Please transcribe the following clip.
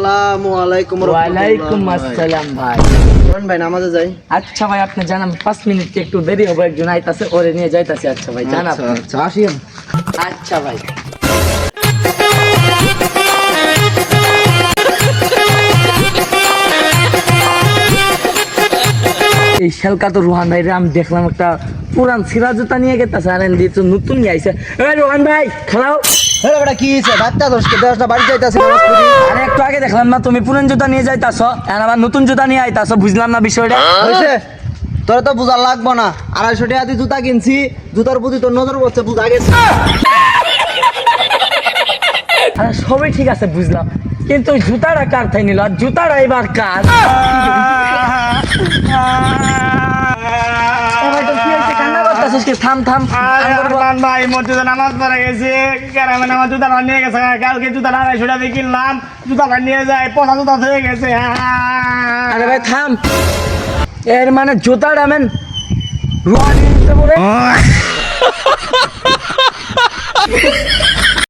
আসসালামু আলাইকুম। ওয়ালাইকুম আসসালাম ভাই। কোন ভাই নামাজে যাই? আচ্ছা ভাই আপনি জানান 5 মিনিট একটু দেরি হবে, একজন আইতাছে ওরে নিয়ে যাইতাছে। আচ্ছা ভাই জানান। আচ্ছা আসিয়েন। আচ্ছা ভাই। এই শালকা তো রোহান ভাই রে আমি দেখলাম একটা পুরান সিরা জুতা নিয়ে গেতাছে, আর এন্দি তো নতুন আইছে। এই রোহান ভাই খালাও। হেরে বেটা কি হইছে? ডাক্তার দোষকে দেশটা বাড়ি যাইতাছি নামাজ পড়ি। আরে একটু আগে দেখলাম না তুমি পুরান জুতা নিয়ে যাইতাছ আর আবার নতুন জুতা নিয়ে আইতাছ, বুঝলাম না বিষয়টা। হইছে? তোরা তো বুঝা লাগবো না। 250 টাকা দিয়ে জুতা কিনছি, জুতার প্রতি তোর নজর পড়ছে, বুঝা গেছে। আরে সবই ঠিক আছে বুঝলাম, কিন্তু ওই জুতাটা কার থাই নিল, আর জুতাটা এবার কার? এবার তো কি হয়েছে, কান্না করতেছিস কি? থাম থাম। ভাই মসজিদে নামাজ পড়ে গেছি, গ্রামে নামাজ জুতাটা নিয়ে গেছে, কালকে জুতাটা 250 টাকা দিয়ে কিনলাম, জুতাটা নিয়ে যায় পচা জুতা হয়ে গেছে। আরে ভাই থাম, এর মানে জুতাটা মেন রোয়ানি নিতে পারে।